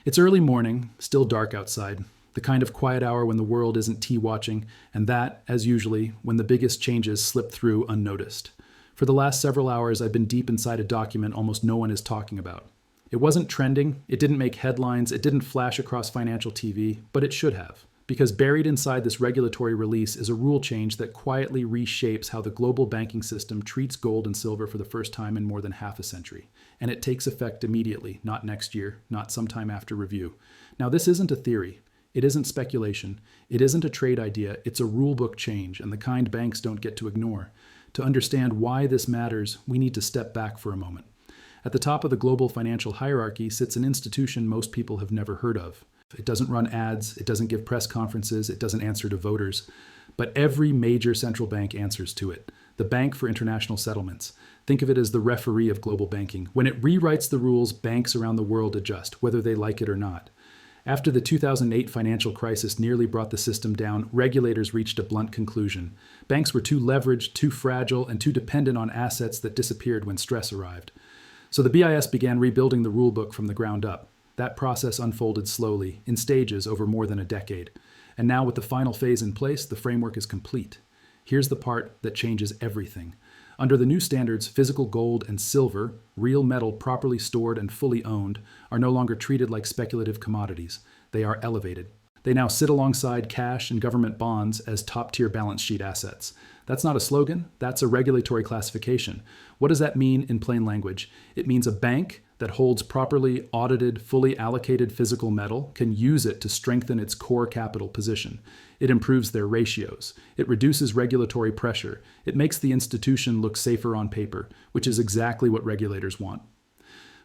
It's early morning, still dark outside, the kind of quiet hour when the world isn't tea-watching, and that, as usually, when the biggest changes slip through unnoticed. For the last several hours, I've been deep inside a document almost no one is talking about. It wasn't trending, it didn't make headlines, it didn't flash across financial TV, but it should have. Because buried inside this regulatory release is a rule change that quietly reshapes how the global banking system treats gold and silver for the first time in more than half a century. And it takes effect immediately, not next year, not sometime after review. Now, this isn't a theory. It isn't speculation. It isn't a trade idea. It's a rulebook change, and the kind banks don't get to ignore. To understand why this matters, we need to step back for a moment. At the top of the global financial hierarchy sits an institution most people have never heard of. It doesn't run ads, it doesn't give press conferences, it doesn't answer to voters. But every major central bank answers to it. The Bank for International Settlements. Think of it as the referee of global banking. When it rewrites the rules, banks around the world adjust, whether they like it or not. After the 2008 financial crisis nearly brought the system down, regulators reached a blunt conclusion. Banks were too leveraged, too fragile, and too dependent on assets that disappeared when stress arrived. So the BIS began rebuilding the rulebook from the ground up. That process unfolded slowly, in stages over more than a decade. And now with the final phase in place, the framework is complete. Here's the part that changes everything. Under the new standards, physical gold and silver, real metal properly stored and fully owned, are no longer treated like speculative commodities. They are elevated. They now sit alongside cash and government bonds as top-tier balance sheet assets. That's not a slogan, that's a regulatory classification. What does that mean in plain language? It means a bank that holds properly audited, fully allocated physical metal can use it to strengthen its core capital position. It improves their ratios. It reduces regulatory pressure. It makes the institution look safer on paper, which is exactly what regulators want.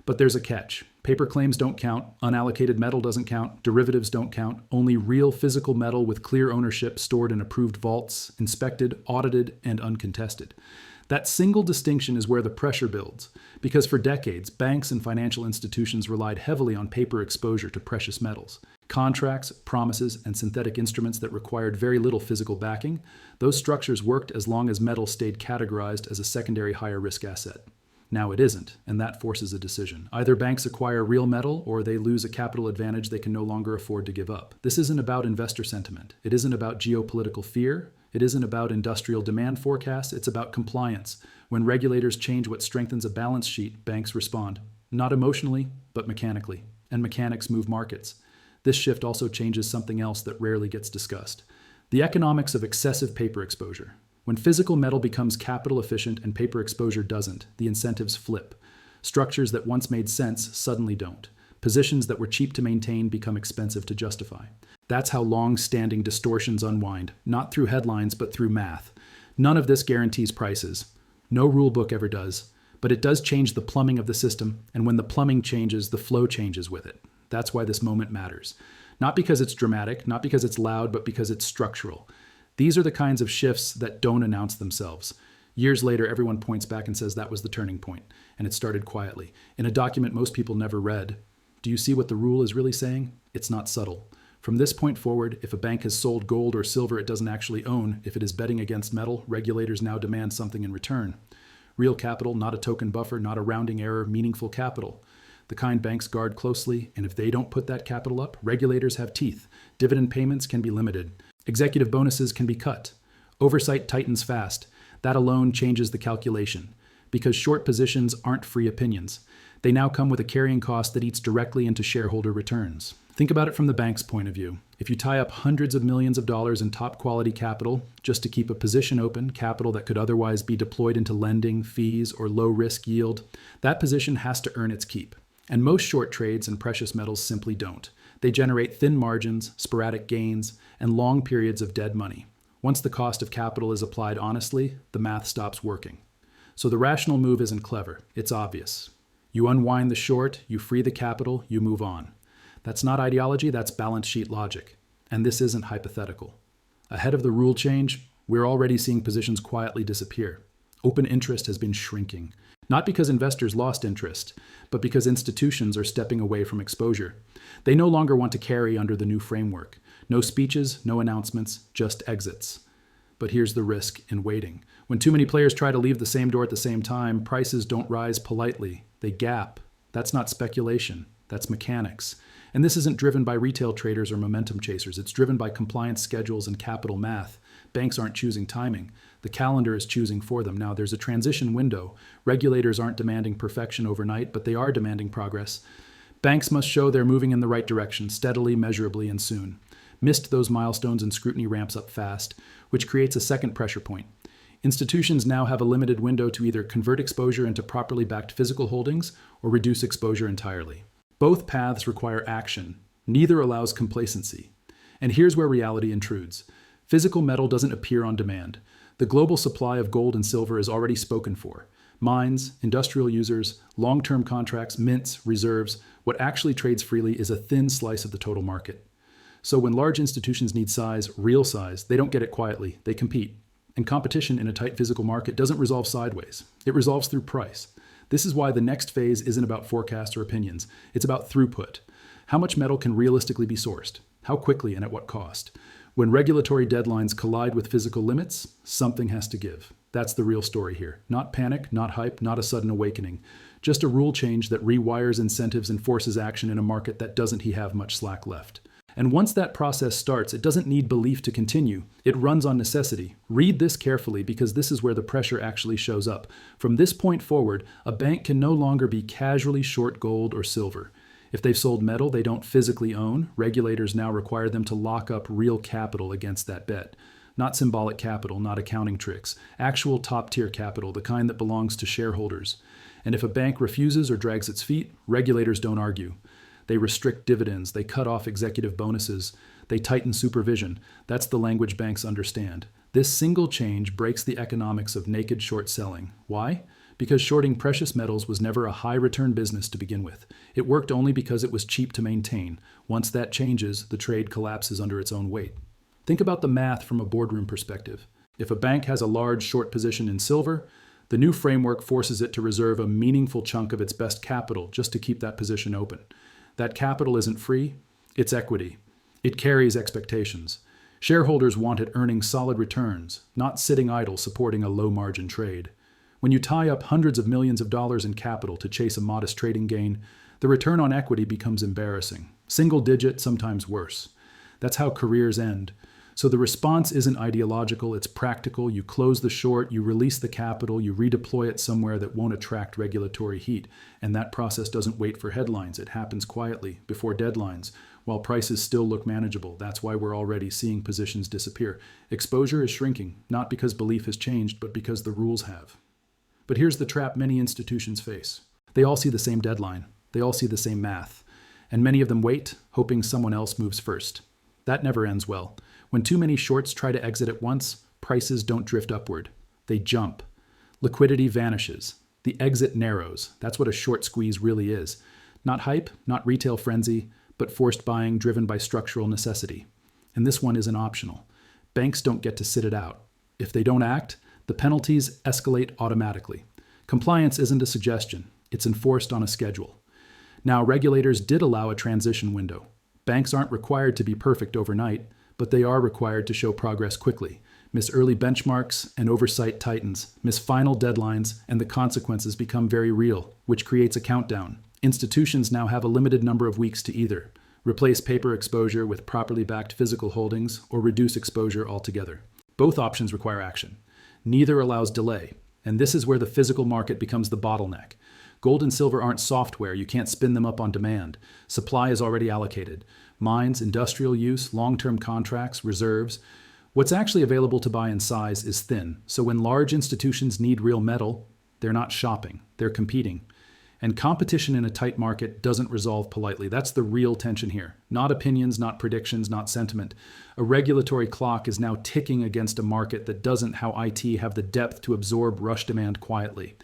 But there's a catch. Paper claims don't count, unallocated metal doesn't count, derivatives don't count, only real physical metal with clear ownership stored in approved vaults, inspected, audited, and uncontested. That single distinction is where the pressure builds, because for decades, banks and financial institutions relied heavily on paper exposure to precious metals. Contracts, promises, and synthetic instruments that required very little physical backing, those structures worked as long as metal stayed categorized as a secondary higher risk asset. Now it isn't, and that forces a decision. Either banks acquire real metal or they lose a capital advantage they can no longer afford to give up. This isn't about investor sentiment. It isn't about geopolitical fear. It isn't about industrial demand forecasts. It's about compliance. When regulators change what strengthens a balance sheet, banks respond. Not emotionally, but mechanically. And mechanics move markets. This shift also changes something else that rarely gets discussed. The economics of excessive paper exposure. When physical metal becomes capital efficient and paper exposure doesn't, the incentives flip. Structures that once made sense suddenly don't. Positions that were cheap to maintain become expensive to justify. That's how long-standing distortions unwind, not through headlines, but through math. None of this guarantees prices. No rulebook ever does. But it does change the plumbing of the system, and when the plumbing changes, the flow changes with it. That's why this moment matters. Not because it's dramatic, not because it's loud, but because it's structural. These are the kinds of shifts that don't announce themselves. Years later, everyone points back and says that was the turning point, and it started quietly, in a document most people never read. Do you see what the rule is really saying? It's not subtle. From this point forward, if a bank has sold gold or silver it doesn't actually own, if it is betting against metal, regulators now demand something in return. Real capital, not a token buffer, not a rounding error, meaningful capital. The kind banks guard closely, and if they don't put that capital up, regulators have teeth. Dividend payments can be limited. Executive bonuses can be cut. Oversight tightens fast. That alone changes the calculation. Because short positions aren't free opinions. They now come with a carrying cost that eats directly into shareholder returns. Think about it from the bank's point of view. If you tie up hundreds of millions of dollars in top quality capital just to keep a position open, capital that could otherwise be deployed into lending, fees, or low risk yield, that position has to earn its keep. And most short trades in precious metals simply don't. They generate thin margins, sporadic gains, and long periods of dead money. Once the cost of capital is applied honestly, the math stops working. So the rational move isn't clever, it's obvious. You unwind the short, you free the capital, you move on. That's not ideology, that's balance sheet logic. And this isn't hypothetical. Ahead of the rule change, we're already seeing positions quietly disappear. Open interest has been shrinking. Not because investors lost interest, but because institutions are stepping away from exposure. They no longer want to carry under the new framework. No speeches, no announcements, just exits. But here's the risk in waiting. When too many players try to leave the same door at the same time, prices don't rise politely. They gap. That's not speculation. That's mechanics. And this isn't driven by retail traders or momentum chasers. It's driven by compliance schedules and capital math. Banks aren't choosing timing. The calendar is choosing for them. Now, there's a transition window. Regulators aren't demanding perfection overnight, but they are demanding progress. Banks must show they're moving in the right direction, steadily, measurably, and soon. Missed those milestones and scrutiny ramps up fast, which creates a second pressure point. Institutions now have a limited window to either convert exposure into properly backed physical holdings or reduce exposure entirely. Both paths require action. Neither allows complacency. And here's where reality intrudes. Physical metal doesn't appear on demand. The global supply of gold and silver is already spoken for. Mines, industrial users, long-term contracts, mints, reserves, what actually trades freely is a thin slice of the total market. So when large institutions need size, real size, they don't get it quietly, they compete. And competition in a tight physical market doesn't resolve sideways. It resolves through price. This is why the next phase isn't about forecasts or opinions. It's about throughput. How much metal can realistically be sourced? How quickly and at what cost? When regulatory deadlines collide with physical limits, something has to give. That's the real story here. Not panic, not hype, not a sudden awakening. Just a rule change that rewires incentives and forces action in a market that doesn't have much slack left. And once that process starts, it doesn't need belief to continue. It runs on necessity. Read this carefully because this is where the pressure actually shows up. From this point forward, a bank can no longer be casually short gold or silver. If they've sold metal they don't physically own, regulators now require them to lock up real capital against that bet. Not symbolic capital, not accounting tricks. Actual top-tier capital, the kind that belongs to shareholders. And if a bank refuses or drags its feet, regulators don't argue. They restrict dividends, they cut off executive bonuses, they tighten supervision. That's the language banks understand. This single change breaks the economics of naked short selling. Why? Because shorting precious metals was never a high-return business to begin with. It worked only because it was cheap to maintain. Once that changes, the trade collapses under its own weight. Think about the math from a boardroom perspective. If a bank has a large short position in silver, the new framework forces it to reserve a meaningful chunk of its best capital just to keep that position open. That capital isn't free, it's equity. It carries expectations. Shareholders want it earning solid returns, not sitting idle supporting a low-margin trade. When you tie up hundreds of millions of dollars in capital to chase a modest trading gain, the return on equity becomes embarrassing. Single digit, sometimes worse. That's how careers end. So the response isn't ideological, it's practical. You close the short, you release the capital, you redeploy it somewhere that won't attract regulatory heat. And that process doesn't wait for headlines. It happens quietly, before deadlines, while prices still look manageable. That's why we're already seeing positions disappear. Exposure is shrinking, not because belief has changed, but because the rules have. But here's the trap many institutions face. They all see the same deadline. They all see the same math. And many of them wait, hoping someone else moves first. That never ends well. When too many shorts try to exit at once, prices don't drift upward. They jump. Liquidity vanishes. The exit narrows. That's what a short squeeze really is. Not hype, not retail frenzy, but forced buying driven by structural necessity. And this one isn't optional. Banks don't get to sit it out. If they don't act, the penalties escalate automatically. Compliance isn't a suggestion. It's enforced on a schedule. Now, regulators did allow a transition window. Banks aren't required to be perfect overnight, but they are required to show progress quickly. Miss early benchmarks and oversight tightens. Miss final deadlines and the consequences become very real, which creates a countdown. Institutions now have a limited number of weeks to either replace paper exposure with properly backed physical holdings or reduce exposure altogether. Both options require action. Neither allows delay, and this is where the physical market becomes the bottleneck. Gold and silver aren't software. You can't spin them up on demand. Supply is already allocated. Mines, industrial use, long-term contracts, reserves. What's actually available to buy in size is thin. So when large institutions need real metal, they're not shopping, they're competing. And competition in a tight market doesn't resolve politely. That's the real tension here. Not opinions, not predictions, not sentiment. A regulatory clock is now ticking against a market that doesn't, how IT, have the depth to absorb rush demand quietly.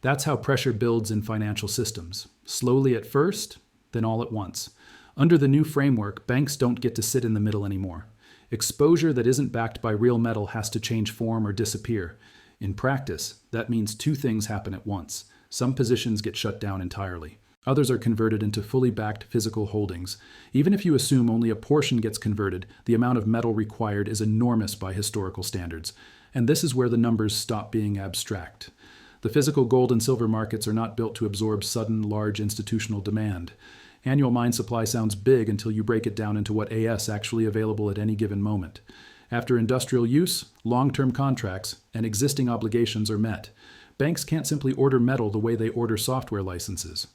That's how pressure builds in financial systems. Slowly at first, then all at once. Under the new framework, banks don't get to sit in the middle anymore. Exposure that isn't backed by real metal has to change form or disappear. In practice, that means two things happen at once. Some positions get shut down entirely. Others are converted into fully backed physical holdings. Even if you assume only a portion gets converted, the amount of metal required is enormous by historical standards. And this is where the numbers stop being abstract. The physical gold and silver markets are not built to absorb sudden, large institutional demand. Annual mine supply sounds big until you break it down into what AS actually available at any given moment. After industrial use, long-term contracts, and existing obligations are met, banks can't simply order metal the way they order software licenses.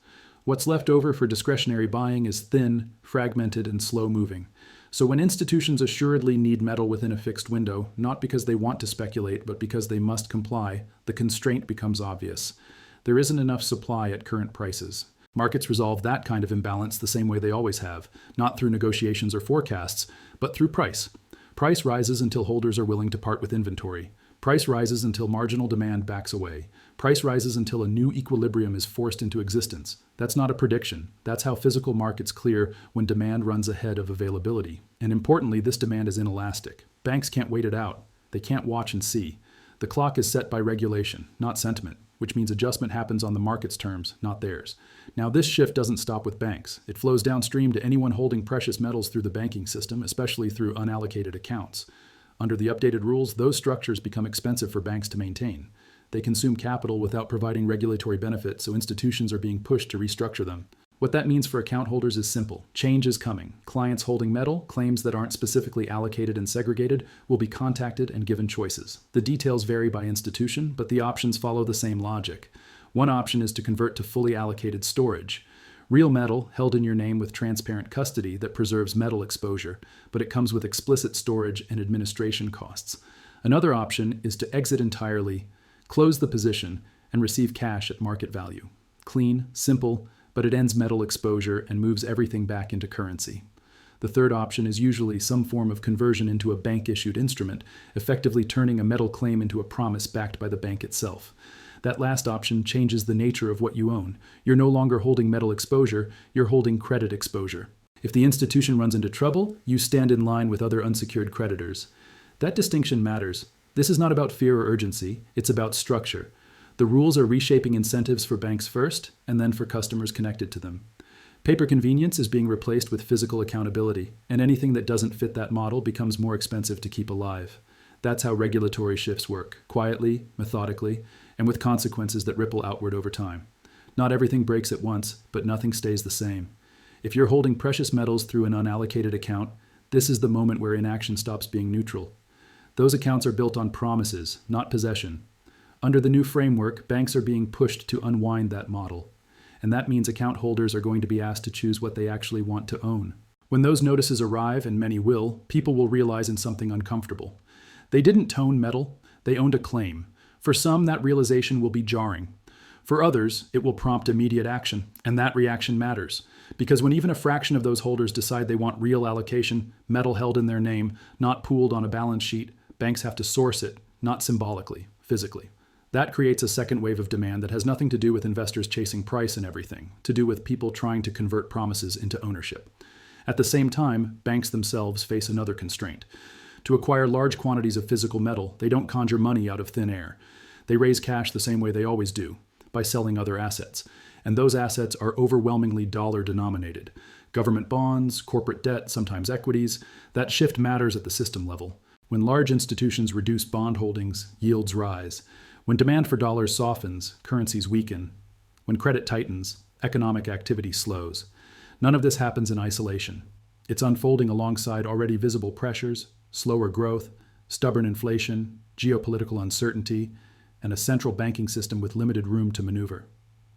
What's left over for discretionary buying is thin, fragmented, and slow-moving. So when institutions assuredly need metal within a fixed window, not because they want to speculate, but because they must comply, the constraint becomes obvious. There isn't enough supply at current prices. Markets resolve that kind of imbalance the same way they always have, not through negotiations or forecasts, but through price. Price rises until holders are willing to part with inventory. Price rises until marginal demand backs away. Price rises until a new equilibrium is forced into existence. That's not a prediction. That's how physical markets clear when demand runs ahead of availability. And importantly, this demand is inelastic. Banks can't wait it out. They can't watch and see. The clock is set by regulation, not sentiment, which means adjustment happens on the market's terms, not theirs. Now, this shift doesn't stop with banks. It flows downstream to anyone holding precious metals through the banking system, especially through unallocated accounts. Under the updated rules, those structures become expensive for banks to maintain. They consume capital without providing regulatory benefit, so institutions are being pushed to restructure them. What that means for account holders is simple. Change is coming. Clients holding metal, claims that aren't specifically allocated and segregated, will be contacted and given choices. The details vary by institution, but the options follow the same logic. One option is to convert to fully allocated storage. Real metal held in your name with transparent custody that preserves metal exposure, but it comes with explicit storage and administration costs. Another option is to exit entirely, close the position, and receive cash at market value. Clean, simple, but it ends metal exposure and moves everything back into currency. The third option is usually some form of conversion into a bank-issued instrument, effectively turning a metal claim into a promise backed by the bank itself. That last option changes the nature of what you own. You're no longer holding metal exposure, you're holding credit exposure. If the institution runs into trouble, you stand in line with other unsecured creditors. That distinction matters. This is not about fear or urgency, it's about structure. The rules are reshaping incentives for banks first, and then for customers connected to them. Paper convenience is being replaced with physical accountability, and anything that doesn't fit that model becomes more expensive to keep alive. That's how regulatory shifts work, quietly, methodically, and with consequences that ripple outward over time. Not everything breaks at once, but nothing stays the same. If you're holding precious metals through an unallocated account, this is the moment where inaction stops being neutral. Those accounts are built on promises, not possession. Under the new framework, banks are being pushed to unwind that model. And that means account holders are going to be asked to choose what they actually want to own. When those notices arrive, and many will, people will realize in something uncomfortable. They didn't tone metal, they owned a claim. For some, that realization will be jarring. For others, it will prompt immediate action, and that reaction matters. Because when even a fraction of those holders decide they want real allocation, metal held in their name, not pooled on a balance sheet, banks have to source it, not symbolically, physically. That creates a second wave of demand that has nothing to do with investors chasing price and everything, to do with people trying to convert promises into ownership. At the same time, banks themselves face another constraint. To acquire large quantities of physical metal, they don't conjure money out of thin air. They raise cash the same way they always do, by selling other assets. And those assets are overwhelmingly dollar-denominated. Government bonds, corporate debt, sometimes equities. That shift matters at the system level. When large institutions reduce bond holdings, yields rise. When demand for dollars softens, currencies weaken. When credit tightens, economic activity slows. None of this happens in isolation. It's unfolding alongside already visible pressures, slower growth, stubborn inflation, geopolitical uncertainty, and a central banking system with limited room to maneuver.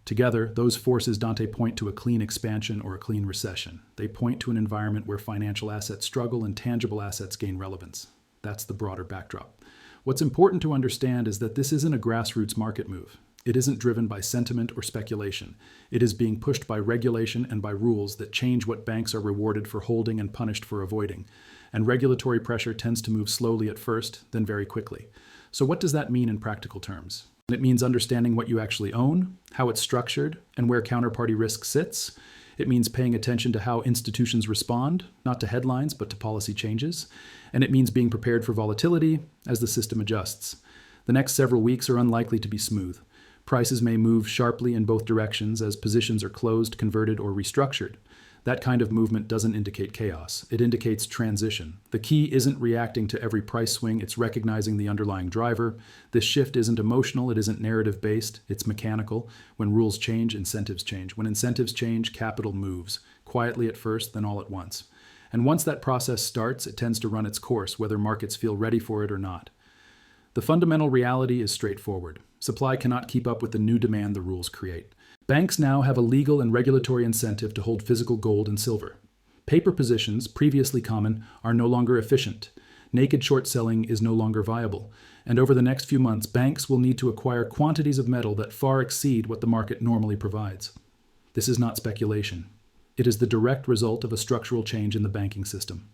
Together, those forces don't point to a clean expansion or a clean recession. They point to an environment where financial assets struggle and tangible assets gain relevance. That's the broader backdrop. What's important to understand is that this isn't a grassroots market move. It isn't driven by sentiment or speculation. It is being pushed by regulation and by rules that change what banks are rewarded for holding and punished for avoiding. And regulatory pressure tends to move slowly at first, then very quickly. So what does that mean in practical terms? It means understanding what you actually own, how it's structured, and where counterparty risk sits. It means paying attention to how institutions respond, not to headlines, but to policy changes. And it means being prepared for volatility as the system adjusts. The next several weeks are unlikely to be smooth. Prices may move sharply in both directions as positions are closed, converted, or restructured. That kind of movement doesn't indicate chaos. It indicates transition. The key isn't reacting to every price swing, it's recognizing the underlying driver. This shift isn't emotional, it isn't narrative-based, it's mechanical. When rules change, incentives change. When incentives change, capital moves. quietly at first, then all at once. And once that process starts, it tends to run its course, whether markets feel ready for it or not. The fundamental reality is straightforward. Supply cannot keep up with the new demand the rules create. Banks now have a legal and regulatory incentive to hold physical gold and silver. Paper positions, previously common, are no longer efficient. Naked short selling is no longer viable. And over the next few months, banks will need to acquire quantities of metal that far exceed what the market normally provides. This is not speculation. It is the direct result of a structural change in the banking system.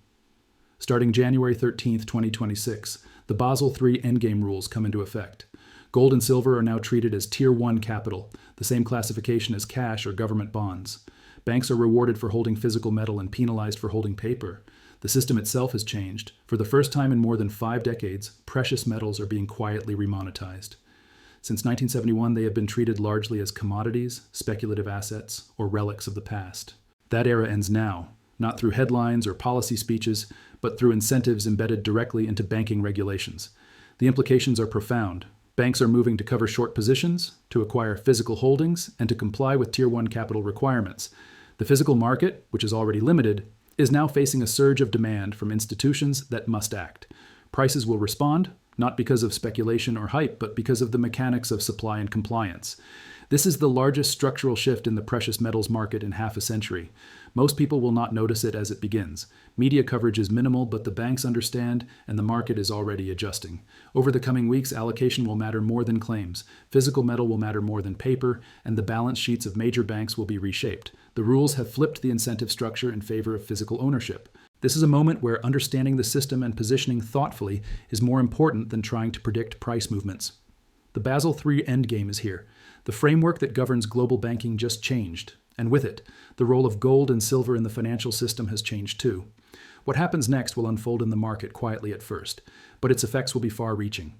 Starting January 13, 2026, the Basel III Endgame rules come into effect. Gold and silver are now treated as Tier 1 capital, the same classification as cash or government bonds. Banks are rewarded for holding physical metal and penalized for holding paper. The system itself has changed. For the first time in more than 5 decades, precious metals are being quietly remonetized. Since 1971, they have been treated largely as commodities, speculative assets, or relics of the past. That era ends now, not through headlines or policy speeches, but through incentives embedded directly into banking regulations. The implications are profound. Banks are moving to cover short positions, to acquire physical holdings, and to comply with Tier 1 capital requirements. The physical market, which is already limited, is now facing a surge of demand from institutions that must act. Prices will respond, not because of speculation or hype, but because of the mechanics of supply and compliance. This is the largest structural shift in the precious metals market in half a century. Most people will not notice it as it begins. Media coverage is minimal, but the banks understand, and the market is already adjusting. Over the coming weeks, allocation will matter more than claims. Physical metal will matter more than paper, and the balance sheets of major banks will be reshaped. The rules have flipped the incentive structure in favor of physical ownership. This is a moment where understanding the system and positioning thoughtfully is more important than trying to predict price movements. The Basel III Endgame is here. The framework that governs global banking just changed, and with it, the role of gold and silver in the financial system has changed too. What happens next will unfold in the market quietly at first, but its effects will be far-reaching.